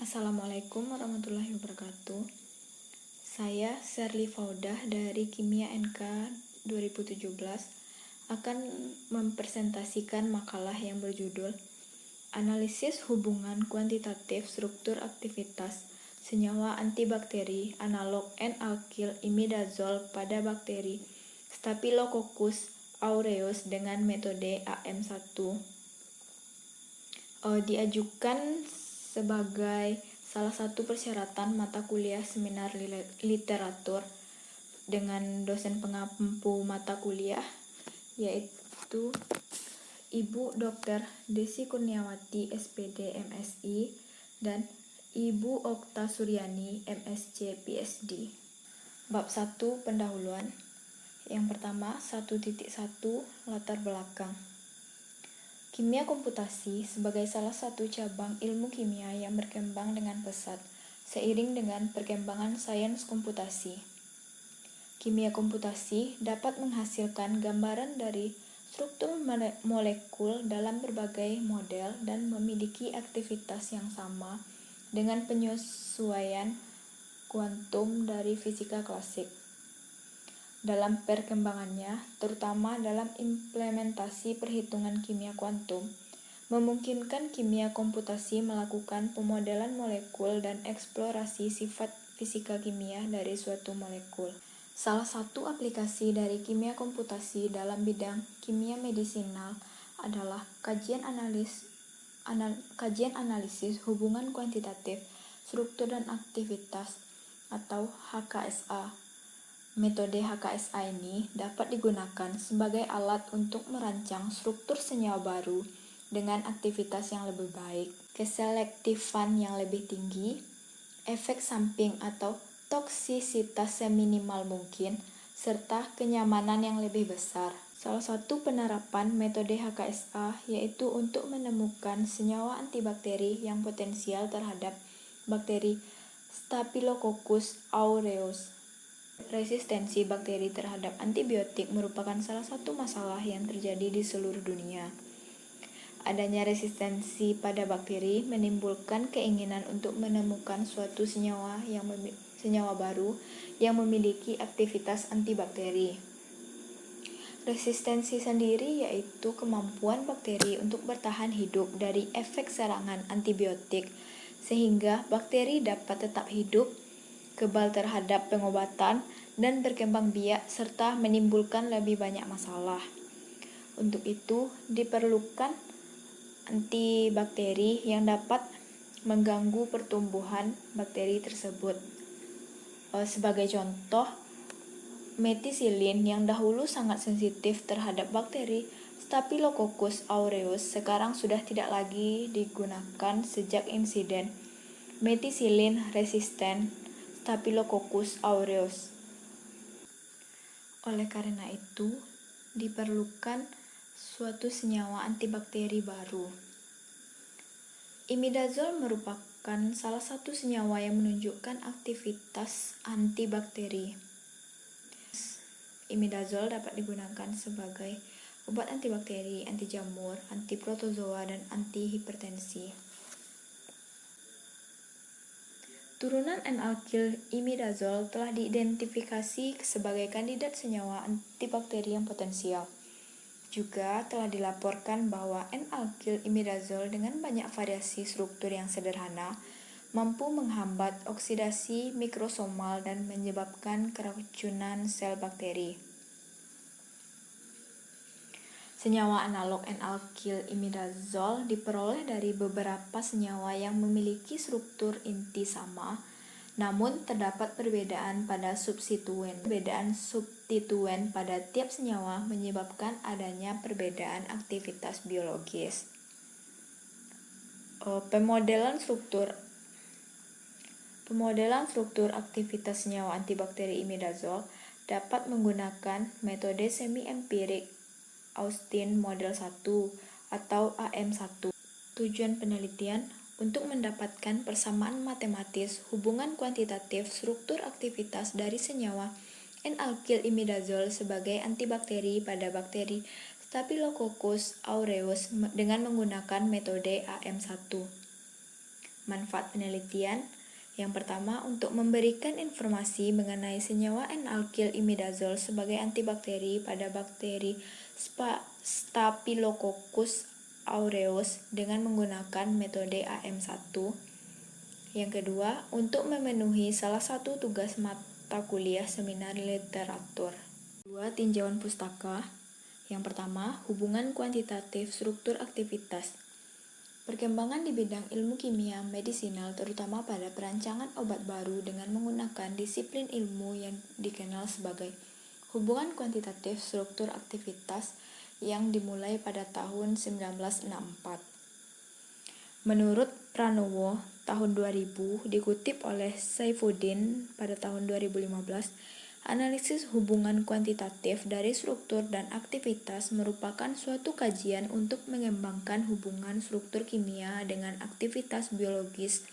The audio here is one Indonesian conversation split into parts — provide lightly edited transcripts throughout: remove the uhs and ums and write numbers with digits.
Assalamualaikum warahmatullahi wabarakatuh. Saya Sherly Faudah dari Kimia NK 2017 akan mempresentasikan makalah yang berjudul Analisis Hubungan Kuantitatif Struktur Aktivitas Senyawa Antibakteri Analog N-alkyl imidazol pada bakteri Staphylococcus aureus dengan metode AM1. Diajukan sebagai salah satu persyaratan mata kuliah seminar literatur dengan dosen pengampu mata kuliah, yaitu Ibu Dr. Desi Kurniawati SPD MSI dan Ibu Okta Suryani MSc PhD. Bab 1 pendahuluan. Yang pertama, 1.1 latar belakang. Kimia komputasi sebagai salah satu cabang ilmu kimia yang berkembang dengan pesat seiring dengan perkembangan sains komputasi. Kimia komputasi dapat menghasilkan gambaran dari struktur molekul dalam berbagai model dan memiliki aktivitas yang sama dengan penyesuaian kuantum dari fisika klasik. Dalam perkembangannya, terutama dalam implementasi perhitungan kimia kuantum, memungkinkan kimia komputasi melakukan pemodelan molekul dan eksplorasi sifat fisika kimia dari suatu molekul. Salah satu aplikasi dari kimia komputasi dalam bidang kimia medisinal adalah kajian analisis hubungan kuantitatif, struktur dan aktivitas atau HKSA. Metode HKSA ini dapat digunakan sebagai alat untuk merancang struktur senyawa baru dengan aktivitas yang lebih baik, keselektifan yang lebih tinggi, efek samping atau toksisitas seminimal mungkin, serta kenyamanan yang lebih besar. Salah satu penerapan metode HKSA yaitu untuk menemukan senyawa antibakteri yang potensial terhadap bakteri Staphylococcus aureus. Resistensi bakteri terhadap antibiotik merupakan salah satu masalah yang terjadi di seluruh dunia. Adanya resistensi pada bakteri menimbulkan keinginan untuk menemukan suatu senyawa baru yang memiliki aktivitas antibakteri. Resistensi sendiri yaitu kemampuan bakteri untuk bertahan hidup dari efek serangan antibiotik sehingga bakteri dapat tetap hidup, kebal terhadap pengobatan, dan berkembang biak serta menimbulkan lebih banyak masalah. Untuk itu, diperlukan antibakteri yang dapat mengganggu pertumbuhan bakteri tersebut. Sebagai contoh, metisilin yang dahulu sangat sensitif terhadap bakteri Staphylococcus aureus sekarang sudah tidak lagi digunakan sejak insiden metisilin resisten Staphylococcus aureus. Oleh karena itu, diperlukan suatu senyawa antibakteri baru. Imidazol merupakan salah satu senyawa yang menunjukkan aktivitas antibakteri. Imidazol dapat digunakan sebagai obat antibakteri, anti jamur, anti protozoa, dan anti hipertensi. Turunan N-alkyl imidazol telah diidentifikasi sebagai kandidat senyawa antibakteri yang potensial. Juga telah dilaporkan bahwa N-alkyl imidazol dengan banyak variasi struktur yang sederhana mampu menghambat oksidasi mikrosomal dan menyebabkan keracunan sel bakteri. Senyawa analog N-alkyl imidazol diperoleh dari beberapa senyawa yang memiliki struktur inti sama, namun terdapat perbedaan pada substituen. Perbedaan substituen pada tiap senyawa menyebabkan adanya perbedaan aktivitas biologis. Pemodelan struktur aktivitas senyawa antibakteri imidazol dapat menggunakan metode semi-empirik Austin Model 1 atau AM1. Tujuan penelitian untuk mendapatkan persamaan matematis hubungan kuantitatif struktur aktivitas dari senyawa N-alkyl imidazol sebagai antibakteri pada bakteri Staphylococcus aureus dengan menggunakan metode AM1. Manfaat penelitian yang pertama, untuk memberikan informasi mengenai senyawa N-alkyl imidazol sebagai antibakteri pada bakteri Staphylococcus aureus dengan menggunakan metode AM1. Yang kedua, untuk memenuhi salah satu tugas mata kuliah seminar literatur. Dua, tinjauan pustaka. Yang pertama, hubungan kuantitatif struktur aktivitas. Perkembangan di bidang ilmu kimia medisinal terutama pada perancangan obat baru dengan menggunakan disiplin ilmu yang dikenal sebagai hubungan kuantitatif struktur aktivitas yang dimulai pada tahun 1964. Menurut Pranowo tahun 2000 dikutip oleh Saifuddin pada tahun 2015, analisis hubungan kuantitatif dari struktur dan aktivitas merupakan suatu kajian untuk mengembangkan hubungan struktur kimia dengan aktivitas biologis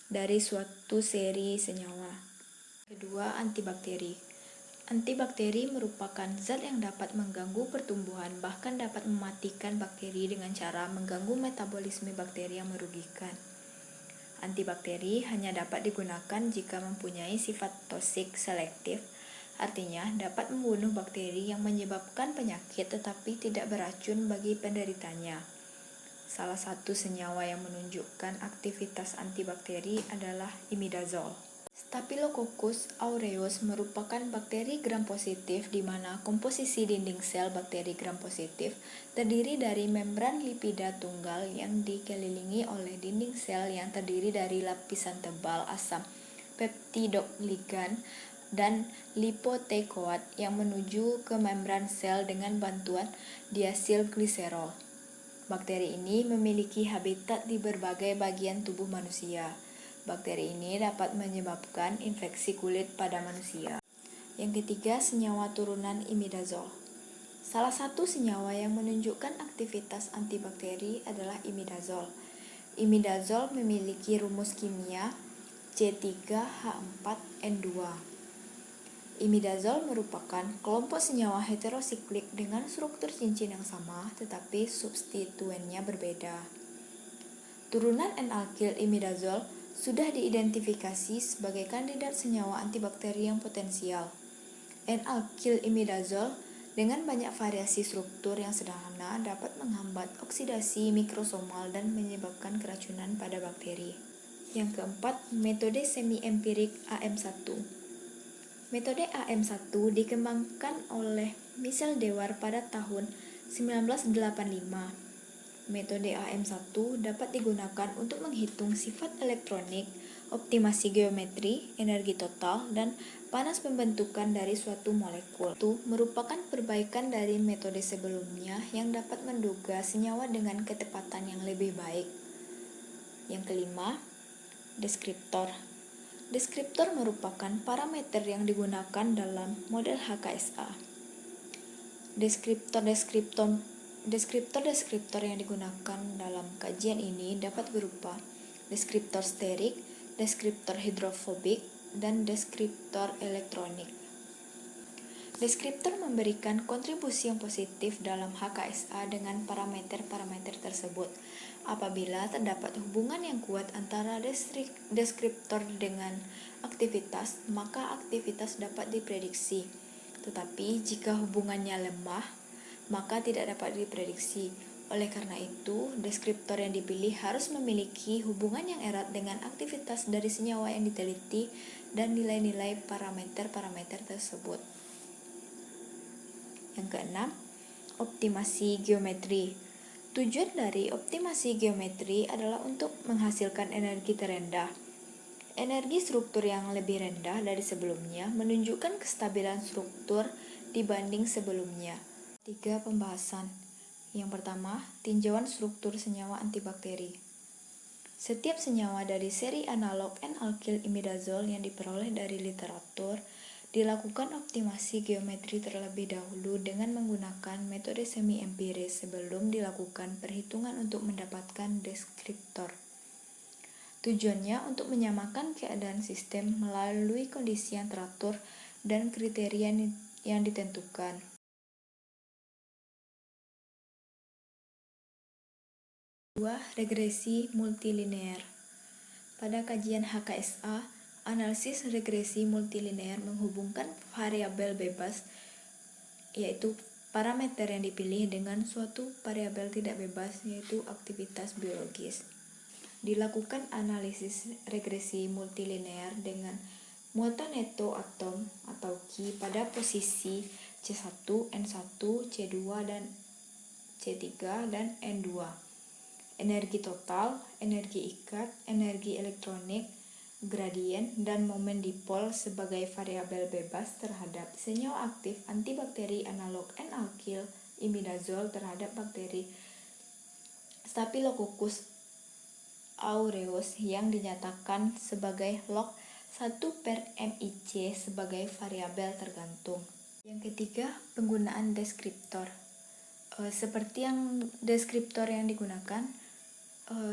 dari suatu seri senyawa. Kedua, antibakteri. Antibakteri merupakan zat yang dapat mengganggu pertumbuhan, bahkan dapat mematikan bakteri dengan cara mengganggu metabolisme bakteri yang merugikan. Antibakteri hanya dapat digunakan jika mempunyai sifat toksik selektif, artinya dapat membunuh bakteri yang menyebabkan penyakit tetapi tidak beracun bagi penderitanya. Salah satu senyawa yang menunjukkan aktivitas antibakteri adalah imidazol. Staphylococcus aureus merupakan bakteri gram-positif di mana komposisi dinding sel bakteri gram-positif terdiri dari membran lipida tunggal yang dikelilingi oleh dinding sel yang terdiri dari lapisan tebal asam peptidoglikan dan lipoteikoat yang menuju ke membran sel dengan bantuan diasilgliserol. Bakteri ini memiliki habitat di berbagai bagian tubuh manusia. Bakteri ini dapat menyebabkan infeksi kulit pada manusia. Yang ketiga, senyawa turunan imidazol. Salah satu senyawa yang menunjukkan aktivitas antibakteri adalah imidazol. Imidazol memiliki rumus kimia C3H4N2. Imidazol merupakan kelompok senyawa heterosiklik dengan struktur cincin yang sama, tetapi substituennya berbeda. Turunan N-alkyl imidazol sudah diidentifikasi sebagai kandidat senyawa antibakteri yang potensial. N-alkyl imidazol dengan banyak variasi struktur yang sederhana dapat menghambat oksidasi mikrosomal dan menyebabkan keracunan pada bakteri. Yang keempat, metode semi-empirik AM1. Metode AM1 dikembangkan oleh Michel Dewar pada tahun 1985. Metode AM1 dapat digunakan untuk menghitung sifat elektronik, optimasi geometri, energi total, dan panas pembentukan dari suatu molekul. Itu merupakan perbaikan dari metode sebelumnya yang dapat menduga senyawa dengan ketepatan yang lebih baik. Yang kelima, deskriptor. Deskriptor merupakan parameter yang digunakan dalam model HKSA. Deskriptor yang digunakan dalam kajian ini dapat berupa deskriptor sterik, deskriptor hidrofobik, dan deskriptor elektronik. Deskriptor memberikan kontribusi yang positif dalam HKSA dengan parameter-parameter tersebut. Apabila terdapat hubungan yang kuat antara deskriptor dengan aktivitas, maka aktivitas dapat diprediksi. Tetapi jika hubungannya lemah, maka tidak dapat diprediksi. Oleh karena itu, deskriptor yang dipilih harus memiliki hubungan yang erat dengan aktivitas dari senyawa yang diteliti dan nilai-nilai parameter-parameter tersebut. Yang keenam, optimasi geometri. Tujuan dari optimasi geometri adalah untuk menghasilkan energi terendah. Energi struktur yang lebih rendah dari sebelumnya menunjukkan kestabilan struktur dibanding sebelumnya. 3. Pembahasan. Yang pertama, tinjauan struktur senyawa antibakteri. Setiap senyawa dari seri analog N-alkyl imidazol yang diperoleh dari literatur dilakukan optimasi geometri terlebih dahulu dengan menggunakan metode semi-empiris sebelum dilakukan perhitungan untuk mendapatkan deskriptor. Tujuannya untuk menyamakan keadaan sistem melalui kondisi yang teratur dan kriteria yang ditentukan. 2. Regresi multilinear. Pada kajian HKSA, analisis regresi multilinear menghubungkan variabel bebas, yaitu parameter yang dipilih, dengan suatu variabel tidak bebas, yaitu aktivitas biologis. Dilakukan analisis regresi multilinear dengan muatan neto atom atau Q pada posisi C1, N1, C2, dan C3, dan N2. Energi total, energi ikat, energi elektronik, gradien, dan momen dipol sebagai variabel bebas terhadap senyawa aktif antibakteri analog N-alkil imidazol terhadap bakteri Staphylococcus aureus yang dinyatakan sebagai log 1/MIC sebagai variabel tergantung. Yang ketiga, penggunaan deskriptor. Seperti yang deskriptor yang digunakan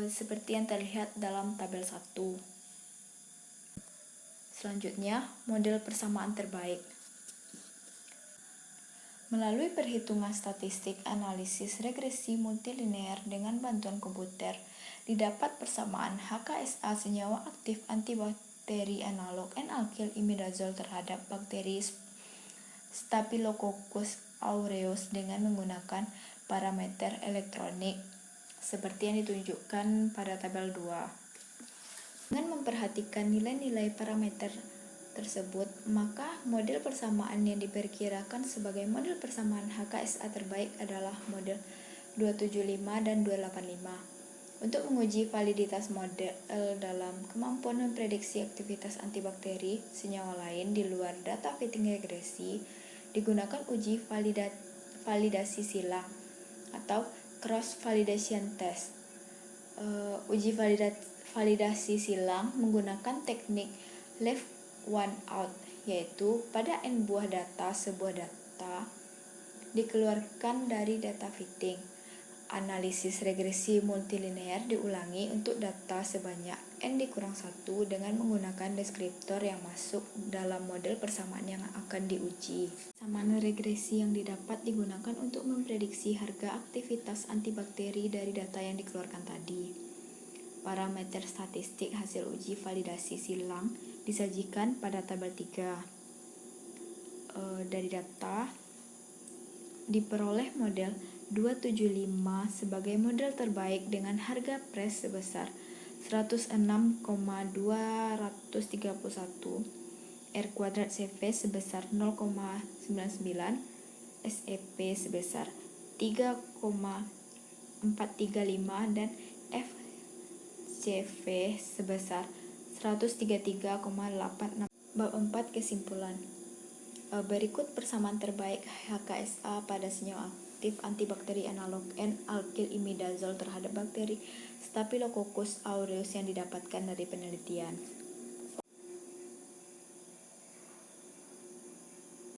seperti yang terlihat dalam tabel 1. Selanjutnya, model persamaan terbaik. Melalui perhitungan statistik analisis regresi multilinear dengan bantuan komputer, didapat persamaan HKSA senyawa aktif antibakteri analog N-alkil imidazol terhadap bakteri Staphylococcus aureus dengan menggunakan parameter elektronik seperti yang ditunjukkan pada tabel 2. Dengan memperhatikan nilai-nilai parameter tersebut, maka model persamaan yang diperkirakan sebagai model persamaan HKSA terbaik adalah model 275 dan 285. Untuk menguji validitas model dalam kemampuan memprediksi aktivitas antibakteri senyawa lain di luar data fitting regresi, digunakan uji validasi silang atau cross validation test. Uji validasi silang menggunakan teknik left one out, yaitu pada n buah data sebuah data dikeluarkan dari data fitting. Analisis regresi multilinear diulangi untuk data sebanyak n-1 dengan menggunakan deskriptor yang masuk dalam model persamaan yang akan diuji. Persamaan regresi yang didapat digunakan untuk memprediksi harga aktivitas antibakteri dari data yang dikeluarkan tadi. Parameter statistik hasil uji validasi silang disajikan pada tabel 3. Dari data diperoleh model 275 sebagai model terbaik dengan harga price sebesar 106,231, R² CV sebesar 0,99, SEP sebesar 3,435, dan FCV sebesar 133,86. Bab 4 kesimpulan. Berikut persamaan terbaik HKSA pada senyawa aktif antibakteri analog N-alkil imidazol terhadap bakteri Staphylococcus aureus yang didapatkan dari penelitian.